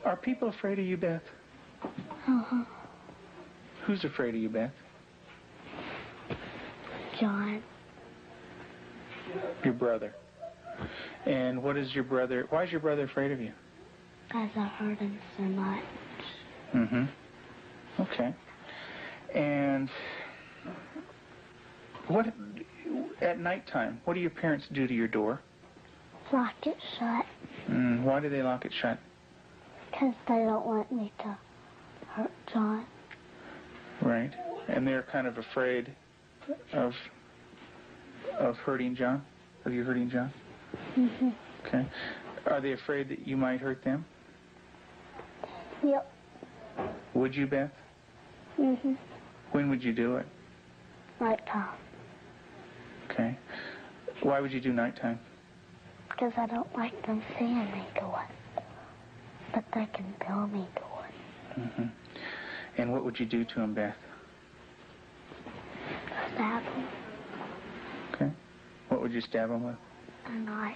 Are people afraid of you, Beth? Uh-huh. Who's afraid of you, Beth? John. Your brother. And what is your brother, why is your brother afraid of you? Because I hurt him so much. Mm-hmm. Okay. And what, at nighttime, what do your parents do to your door? Lock it shut. Why do they lock it shut? Because they don't want me to hurt John. Right. And they're kind of afraid of hurting John? Of you hurting John? Mm-hmm. Okay. Are they afraid that you might hurt them? Yep. Would you, Beth? Mm-hmm. When would you do it? Nighttime. Okay. Why would you do nighttime? Because I don't like them seeing me do it. But they can feel me do it. Mm-hmm. And what would you do to them, Beth? Stab them. Okay. What would you stab them with? A knife.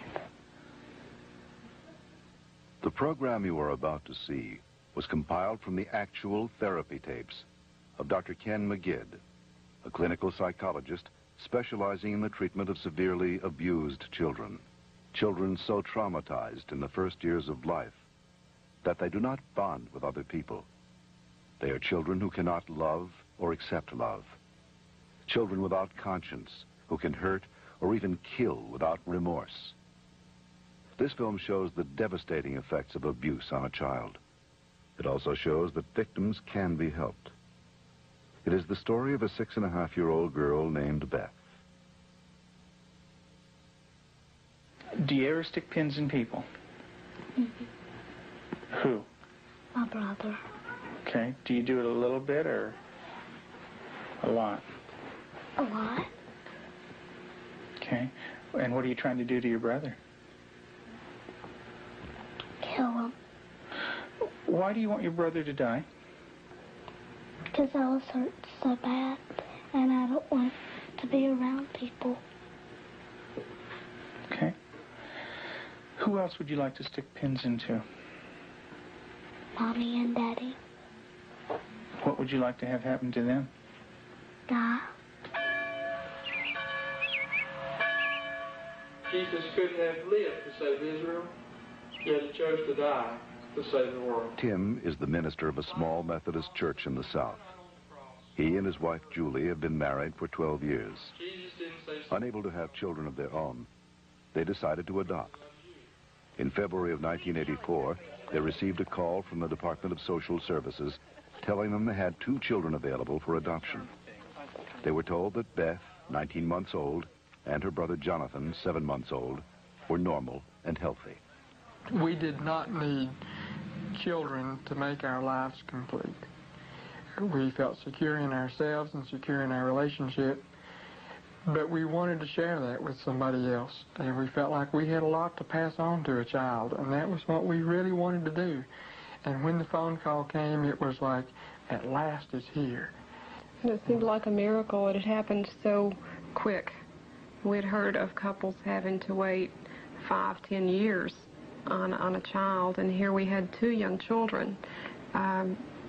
The program you are about to see was compiled from the actual therapy tapes of Dr. Ken McGidd, a clinical psychologist specializing in the treatment of severely abused children. Children so traumatized in the first years of life that they do not bond with other people. They are children who cannot love or accept love. Children without conscience who can hurt or even kill without remorse. This film shows the devastating effects of abuse on a child. It also shows that victims can be helped. It is the story of a 6.5-year-old girl named Beth. Do you ever stick pins in people? Mm-hmm. Who? My brother. Okay. Do you do it a little bit or a lot? A lot. Okay. And what are you trying to do to your brother? Kill him. Why do you want your brother to die? Because I was hurt so bad, and I don't want to be around people. Okay. Who else would you like to stick pins into? Mommy and Daddy. What would you like to have happen to them? Die. Jesus couldn't have lived to save Israel, yet he chose to die to save the world. Tim is the minister of a small Methodist church in the South. He and his wife Julie have been married for 12 years. Unable to have children of their own, they decided to adopt. In February of 1984, they received a call from the Department of Social Services telling them they had 2 children available for adoption. They were told that Beth, 19 months old, and her brother Jonathan, 7 months old, were normal and healthy. We did not need children to make our lives complete. We felt secure in ourselves and secure in our relationship, but we wanted to share that with somebody else. And we felt like we had a lot to pass on to a child, and that was what we really wanted to do. And when the phone call came, it was like, at last it's here. And it seemed like a miracle. It had happened so quick. We'd heard of couples having to wait 5, 10 years on a child, and here we had 2 young children.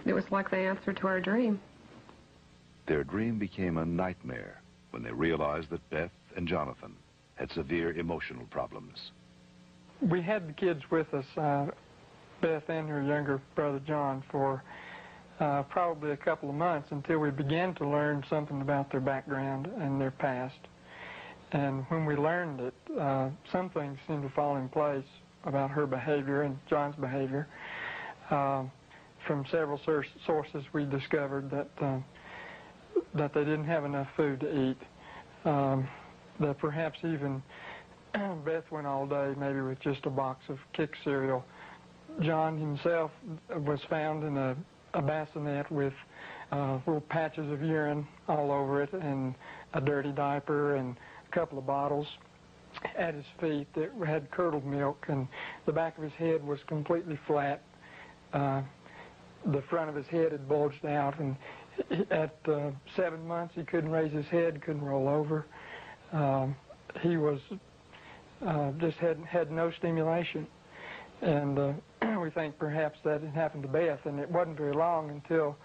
It was like the answer to our dream. Their dream became a nightmare when they realized that Beth and Jonathan had severe emotional problems. We had the kids with us, Beth and her younger brother John, for probably a couple of months until we began to learn something about their background and their past. And when we learned it, some things seemed to fall in place about her behavior and John's behavior. From several sources, we discovered that they didn't have enough food to eat. That perhaps even Beth went all day maybe with just a box of Kick cereal. John himself was found in a bassinet with little patches of urine all over it and a dirty diaper and a couple of bottles at his feet that had curdled milk, and the back of his head was completely flat. The front of his head had bulged out, and at 7 months he couldn't raise his head, couldn't roll over. He was just had no stimulation, and we think perhaps that it happened to Beth, and it wasn't very long until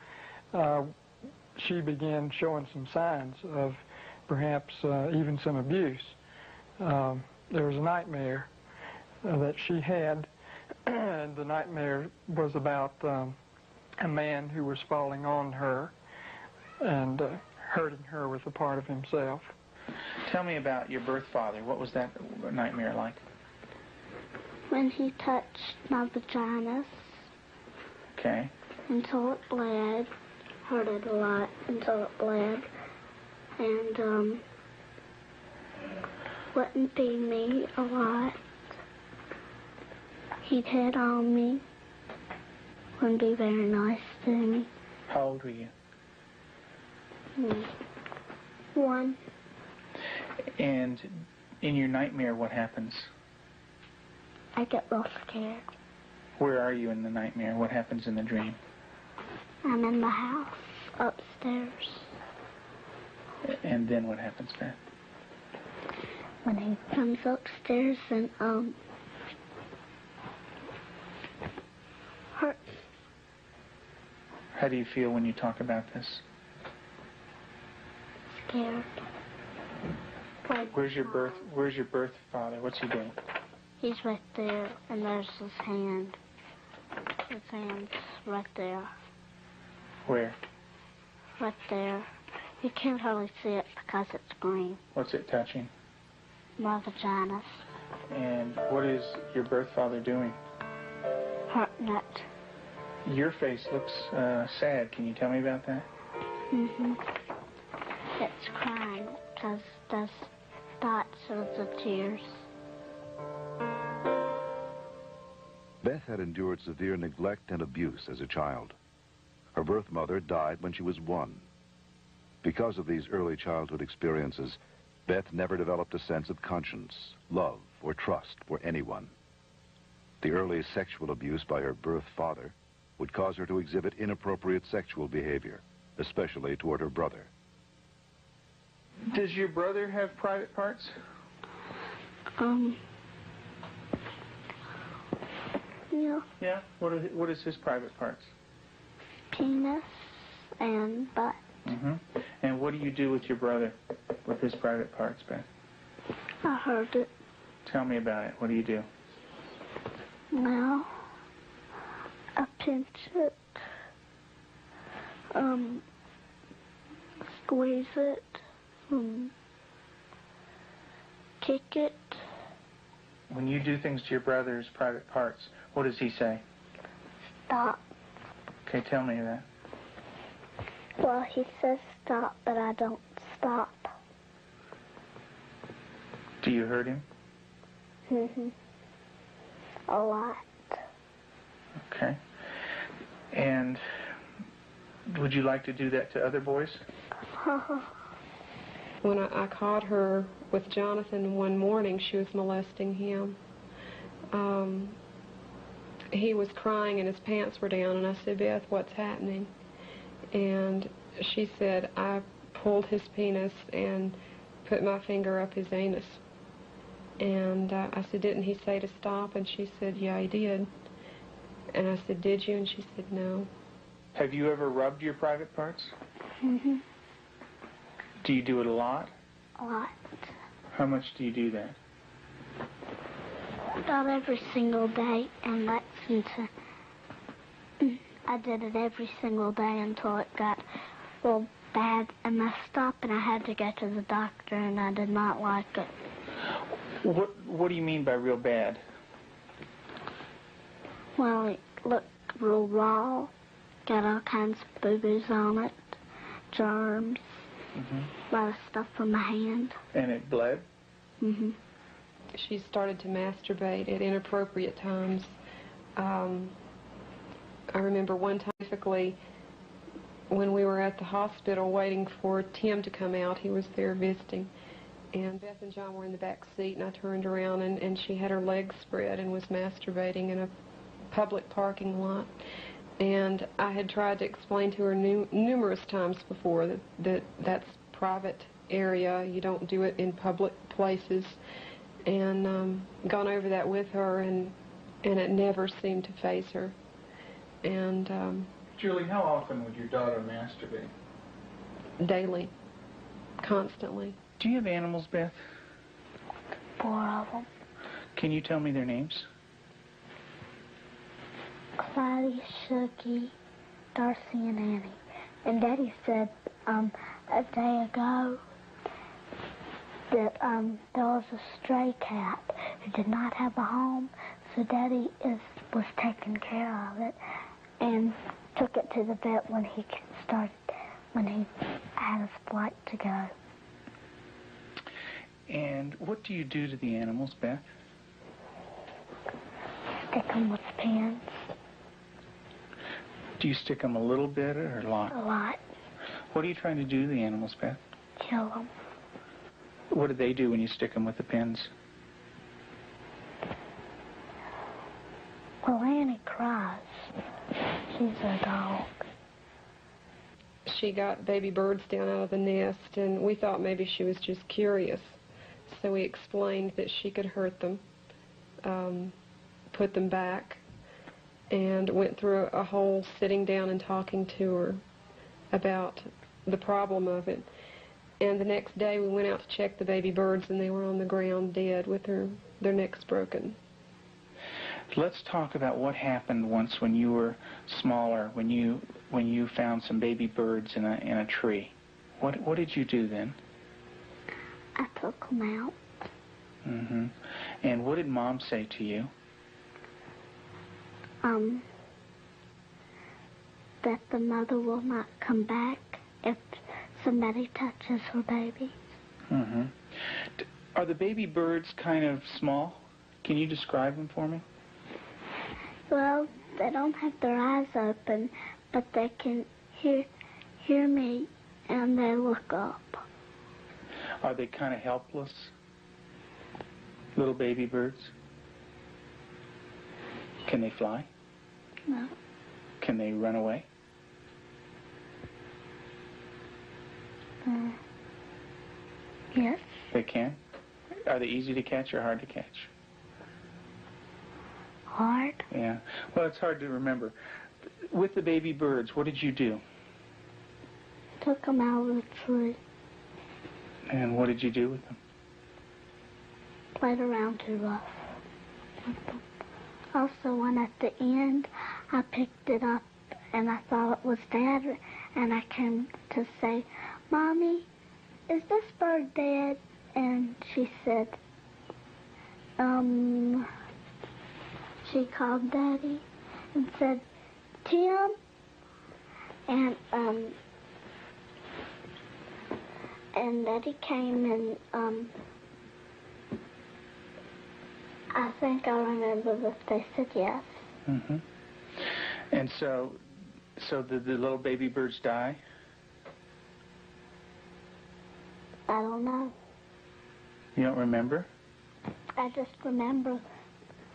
she began showing some signs of perhaps even some abuse. There was a nightmare that she had, and the nightmare was about a man who was falling on her and hurting her with a part of himself. Tell me about your birth father. What was that nightmare like? When he touched my vaginas Okay. until it bled, hurt it a lot until it bled, and wouldn't feed me a lot. He'd hit on me, wouldn't be very nice to me. How old were you? 1. And in your nightmare, what happens? I get real scared. Where are you in the nightmare? What happens in the dream? I'm in the house, upstairs. And then what happens, Beth? When he comes upstairs and, hurts. How do you feel when you talk about this? Scared. Like, Where's your birth father? What's he doing? he's right there, and there's his hand. His hand's right there. Where? Right there. You can't hardly see it because it's green. What's it touching? My vaginas. And what is your birth father doing? Hurting it. Your face looks sad. Can you tell me about that? It's crying because there's dots of the tears. Beth had endured severe neglect and abuse as a child. Her birth mother died when she was 1. Because of these early childhood experiences, Beth never developed a sense of conscience, love, or trust for anyone. The early sexual abuse by her birth father would cause her to exhibit inappropriate sexual behavior, especially toward her brother. Does your brother have private parts? Yeah. Yeah. What is his private parts? Penis and butt. And what do you do with your brother, with his private parts, Beth? I heard it. Tell me about it. What do you do? Well, I pinch it, squeeze it, kick it. When you do things to your brother's private parts, what does he say? Stop. Okay, tell me that. Well, he says stop, but I don't stop. Do you hurt him? A lot. Okay. And would you like to do that to other boys? When I caught her with Jonathan one morning, she was molesting him. He was crying and his pants were down, and I said, Beth, what's happening? And she said, I pulled his penis and put my finger up his anus. And I said, didn't he say to stop? And she said, yeah, he did. And I said, did you? And she said, no. Have you ever rubbed your private parts? Do you do it a lot? A lot. How much do you do that? About every single day, and that's until I did it every single day until it got real bad and messed up, and I had to go to the doctor, and I did not like it. What do you mean by real bad? Well, it looked real raw, got all kinds of boo-boos on it, germs, a lot of stuff from my hand. And it bled? She started to masturbate at inappropriate times. I remember one time, specifically, when we were at the hospital waiting for Tim to come out. He was there visiting. And Beth and John were in the back seat, and I turned around, and she had her legs spread and was masturbating in a public parking lot. And I had tried to explain to her numerous times before that that's private area. You don't do it in public places. And gone over that with her, and and it never seemed to faze her. And Julie, how often would your daughter masturbate? daily, constantly. Do you have animals, Beth? 4 of them. Can you tell me their names? Clyde, Shuggy, Darcy, and Annie. And Daddy said a day ago that there was a stray cat who did not have a home, so Daddy was taking care of it and took it to the vet when he had his flight to go. And what do you do to the animals, Beth? Stick them with pins. Do you stick them a little bit or a lot? A lot. What are you trying to do to the animals, Beth? Kill them. What do they do when you stick them with the pins? Well, Annie cries. She's a dog. She got baby birds down out of the nest, and we thought maybe she was just curious. So we explained that she could hurt them, put them back, and went through a whole sitting down and talking to her about the problem of it. And the next day we went out to check the baby birds, and they were on the ground dead with their necks broken. Let's talk about what happened once when you were smaller, when you found some baby birds in a tree. What did you do then? I took them out. Mm-hmm. And what did Mom say to you? That the mother will not come back if somebody touches her baby. Mm-hmm. Are the baby birds kind of small? Can you describe them for me? Well, they don't have their eyes open, but they can hear me, and they look up. Are they kind of helpless? Little baby birds? Can they fly? No. Can they run away? Yes. They can? Are they easy to catch or hard to catch? Hard. Yeah. Well, it's hard to remember. With the baby birds, what did you do? Took them out of the tree. And what did you do with them? Played around too rough. Also, when at the end, I picked it up and I thought it was Dad, and I came to say, Mommy, is this bird dead? And she said, she called Daddy and said, Tim, and Daddy came and, I think I remember that they said yes. Mm-hmm. And so did the little baby birds die? I don't know. You don't remember? I just remember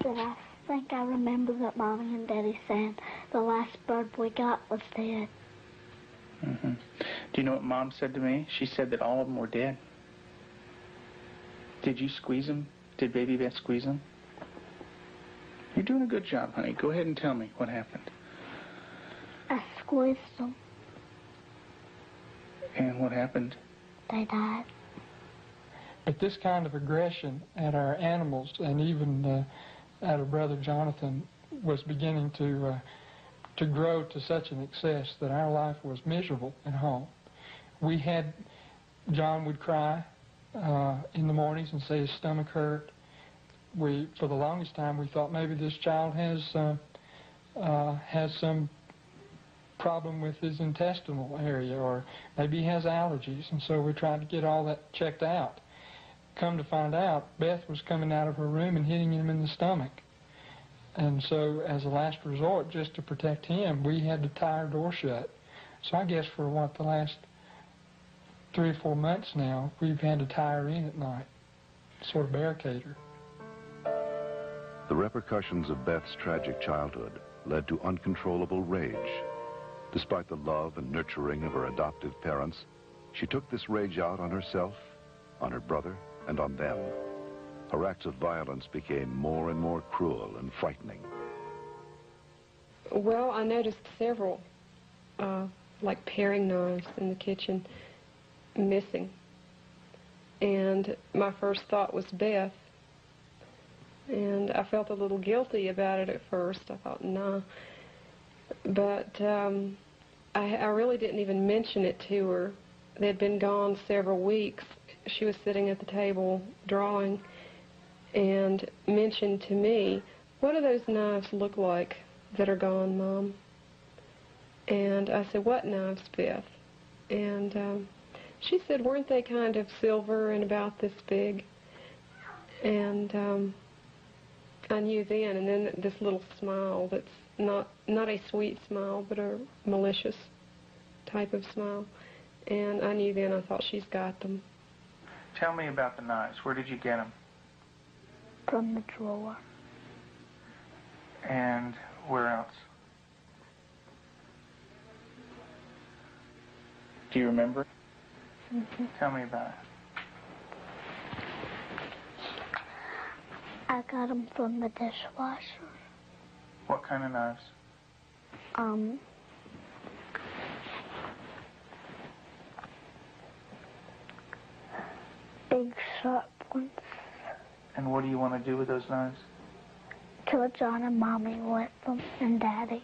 that I remember that Mommy and Daddy saying the last bird we got was dead. Mm-hmm. Do you know what Mom said to me? She said that all of them were dead. Did you squeeze them? Did Baby Beth squeeze them? You're doing a good job, honey. Go ahead and tell me what happened. I squeezed them. And what happened? They died. But this kind of aggression at our animals, and even at our brother Jonathan, was beginning to grow to such an excess that our life was miserable at home. John would cry in the mornings and say his stomach hurt. For the longest time, we thought maybe this child has some problem with his intestinal area, or maybe he has allergies, and so we tried to get all that checked out. Come to find out, Beth was coming out of her room and hitting him in the stomach. And so, as a last resort, just to protect him, we had to tie our door shut. So I guess for the last 3 or 4 months now, we've had to tie her in at night, sort of barricade her. The repercussions of Beth's tragic childhood led to uncontrollable rage. Despite the love and nurturing of her adoptive parents, she took this rage out on herself, on her brother, and on them. her acts of violence became more and more cruel and frightening. Well, I noticed several, like paring knives in the kitchen, missing. And my first thought was Beth. And I felt a little guilty about it at first. I thought, nah. But I really didn't even mention it to her. They'd been gone several weeks. She was sitting at the table drawing and mentioned to me, "What do those knives look like that are gone, Mom?" And I said, "What knives, Beth?" And she said, "Weren't they kind of silver and about this big?" And I knew then, and then this little smile that's not a sweet smile, but a malicious type of smile. And I knew then, I thought, she's got them. Tell me about the knives. Where did you get them? From the drawer. And where else? Do you remember? Mm-hmm. Tell me about it. I got them from the dishwasher. What kind of knives? Big sharp ones. And what do you want to do with those knives? Kill John and Mommy with them, and Daddy.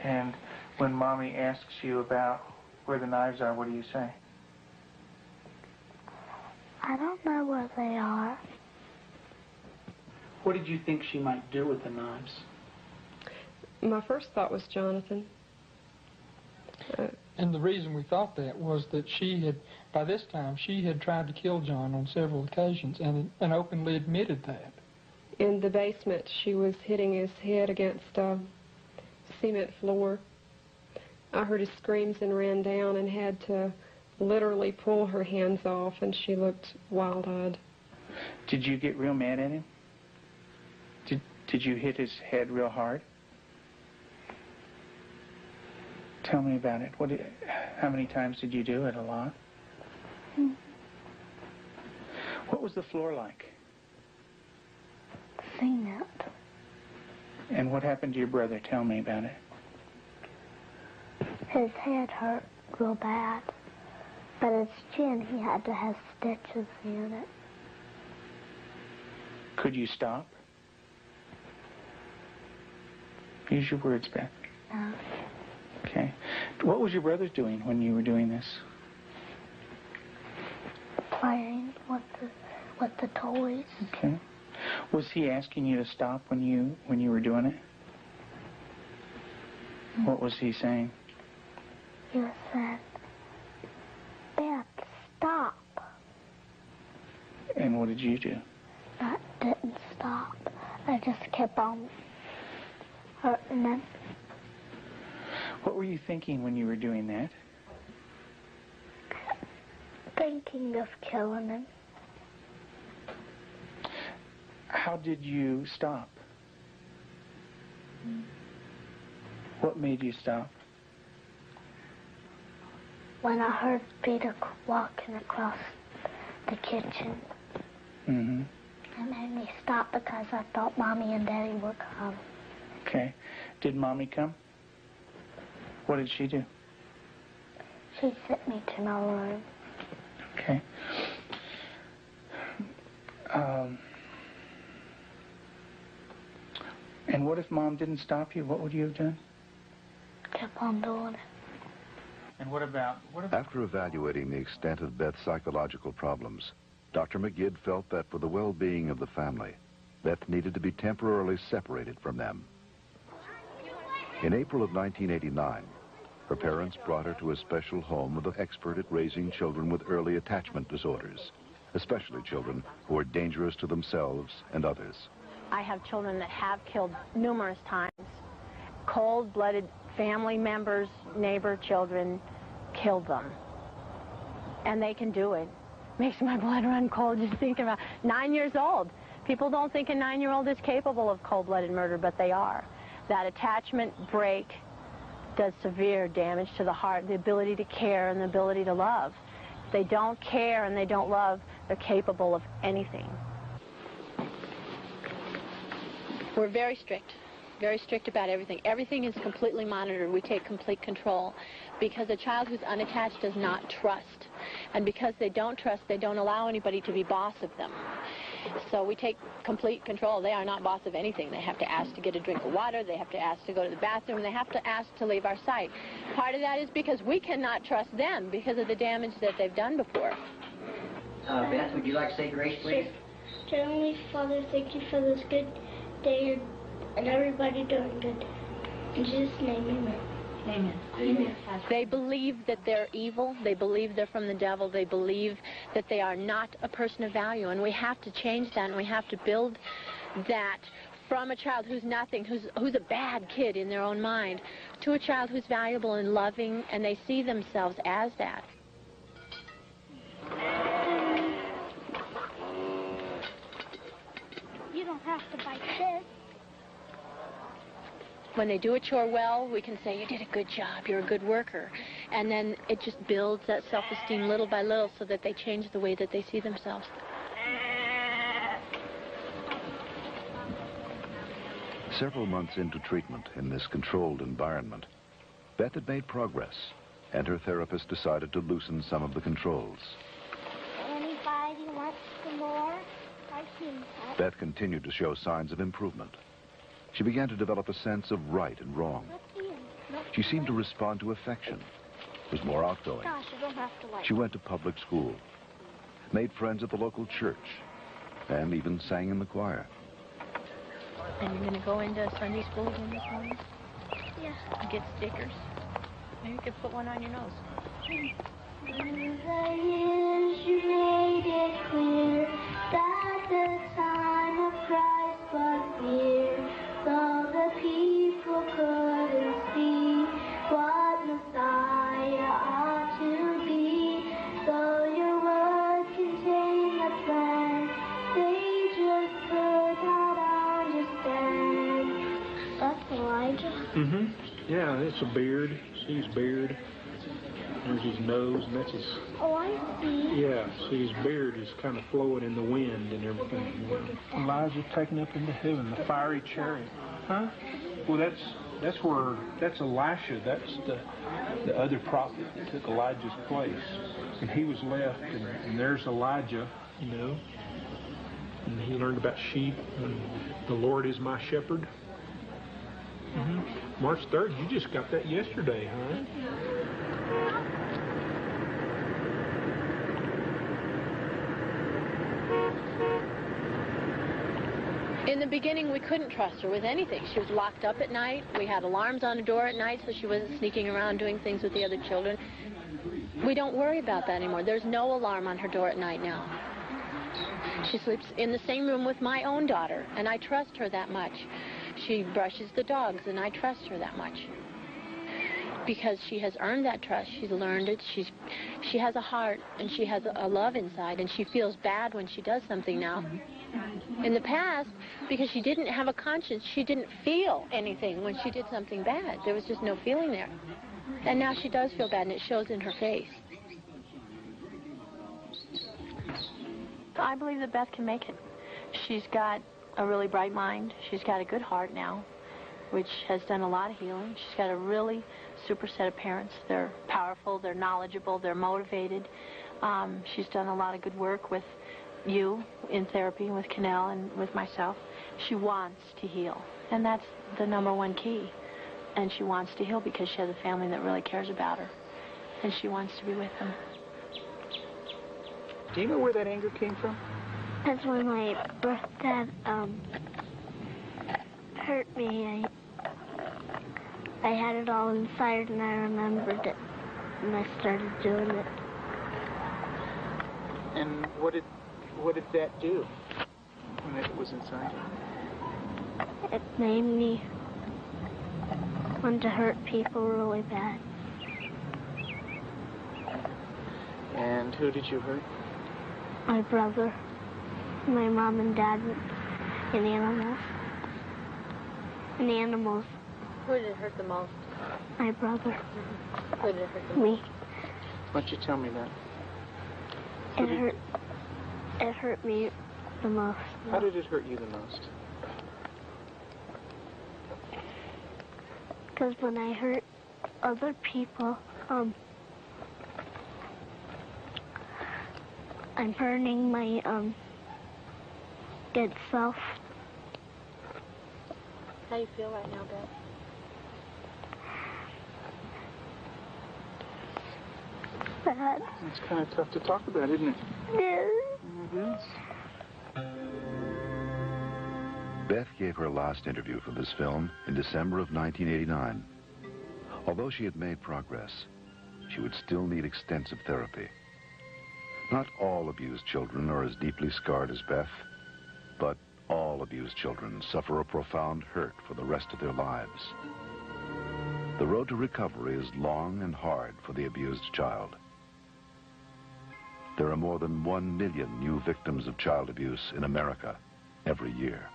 And when Mommy asks you about where the knives are, what do you say? I don't know where they are. What did you think she might do with the knives? My first thought was Jonathan. And the reason we thought that was that she had, by this time, she had tried to kill John on several occasions and openly admitted that. In the basement, she was hitting his head against a cement floor. I heard his screams and ran down and had to literally pull her hands off, and she looked wild-eyed. Did you get real mad at him? Did you hit his head real hard? Tell me about it. How many times did you do it? A lot? Mm. What was the floor like? Cement. And what happened to your brother? Tell me about it. His head hurt real bad, but his chin, he had to have stitches in it. Could you stop? Use your words, Beth. No. Okay. What was your brother doing when you were doing this? Playing with the toys. Okay. Was he asking you to stop when you were doing it? Mm. What was he saying? He said, "Beth, stop." And what did you do? I didn't stop. I just kept on hurting him. What were you thinking when you were doing that? Thinking of killing him. How did you stop? What made you stop? When I heard Peter walking across the kitchen. Mm-hmm. It made me stop because I thought Mommy and Daddy would come. Okay. Did Mommy come? What did she do? She sent me to my room. Okay. And what if Mom didn't stop you? What would you have done? Kept on doing it. And what about... After evaluating the extent of Beth's psychological problems, Dr. McGidd felt that for the well-being of the family, Beth needed to be temporarily separated from them. In April of 1989, her parents brought her to a special home with an expert at raising children with early attachment disorders, especially children who are dangerous to themselves and others. I have children that have killed numerous times. Cold-blooded family members, neighbor children killed them. And they can do it. Makes my blood run cold just thinking about 9 years old. People don't think a 9-year-old is capable of cold-blooded murder, but they are. That attachment break does severe damage to the heart, the ability to care and the ability to love. If they don't care and they don't love, They're capable of anything. We're very strict about everything. Everything is completely monitored. We take complete control because a child who's unattached does not trust. And because they don't trust, they don't allow anybody to be boss of them. So we take complete control. They are not boss of anything. They have to ask to get a drink of water. They have to ask to go to the bathroom. They have to ask to leave our sight. Part of that is because we cannot trust them because of the damage that they've done before. Beth, would you like to say grace, please? Dear Heavenly Father, thank you for this good day and everybody doing good. In Jesus' name, amen. Amen. Amen. They believe that they're evil. They believe they're from the devil. They believe that they are not a person of value. And we have to change that, and we have to build that from a child who's nothing, who's a bad kid in their own mind, to a child who's valuable and loving, and they see themselves as that. You don't have to bite this. When they do a chore well, we can say, you did a good job, you're a good worker. And then it just builds that self-esteem little by little so that they change the way that they see themselves. Several months into treatment in this controlled environment, Beth had made progress, and her therapist decided to loosen some of the controls. Anybody wants some more? I can. Beth continued to show signs of improvement. She began to develop a sense of right and wrong. She seemed to respond to affection, was more outgoing. Gosh, you don't have to like. She went to public school, made friends at the local church, and even sang in the choir. And you're going to go into Sunday school again this morning? Yeah. And get stickers? Maybe you could put one on your nose. Through the years you made it clear that the time of Christ was near, though the people couldn't see what Messiah ought to be. Though your word contained the plan, they just could not understand. That's Elijah. Mm-hmm. Yeah, it's a beard. See his beard. There's his nose, and that's his... Oh, I see. Yeah, see his beard is kind of flowing in the wind and everything. Elijah's taken up into heaven, the fiery chariot. Huh? Well, that's Elisha. That's the other prophet that took Elijah's place. And he was left, and there's Elijah, you know. And he learned about sheep, and the Lord is my shepherd. Mm-hmm. March 3rd, you just got that yesterday, huh? In the beginning, we couldn't trust her with anything. She was locked up at night. We had alarms on the door at night so she wasn't sneaking around doing things with the other children. We don't worry about that anymore. There's no alarm on her door at night now. She sleeps in the same room with my own daughter, and I trust her that much. She brushes the dogs, and I trust her that much. Because she has earned that trust. She's learned it. She has a heart, and she has a love inside, and she feels bad when she does something now. In the past, because she didn't have a conscience, she didn't feel anything when she did something bad. There was just no feeling there. And now she does feel bad, and it shows in her face. I believe that Beth can make it. She's got a really bright mind. She's got a good heart now, which has done a lot of healing. She's got a really super set of parents. They're powerful, they're knowledgeable, they're motivated. She's done a lot of good work with you in therapy, with Cannell and with myself. She wants to heal, and that's the #1 key. And she wants to heal because she has a family that really cares about her, and she wants to be with them. Do you know where that anger came from? That's when my birth dad hurt me. I had it all inside, and I remembered it, and I started doing it. And what did that do when it was inside you? It made me want to hurt people really bad. And who did you hurt? My brother, my mom and dad, and animals. And animals. Who did it hurt the most? My brother. Who did it hurt the most? Me. Why don't you tell me that? It hurt. It hurt me the most. How did it hurt you the most? Because when I hurt other people, I'm hurting my good self. How do you feel right now, Beth? Bad. It's kind of tough to talk about, isn't it? Yeah. It is. Beth gave her last interview for this film in December of 1989. Although she had made progress, she would still need extensive therapy. Not all abused children are as deeply scarred as Beth, but all abused children suffer a profound hurt for the rest of their lives. The road to recovery is long and hard for the abused child. There are more than 1 million new victims of child abuse in America every year.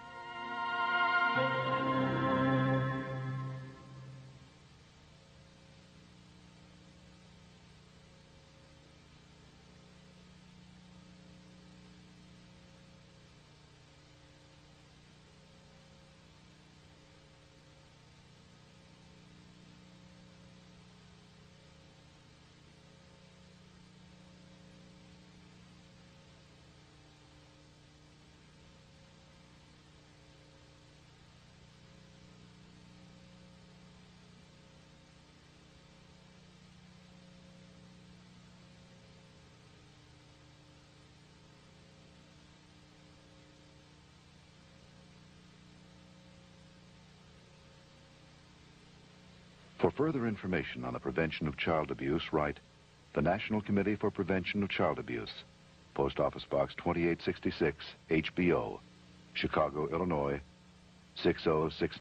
For further information on the prevention of child abuse, write the National Committee for Prevention of Child Abuse, Post Office Box 2866, HBO, Chicago, Illinois, 606.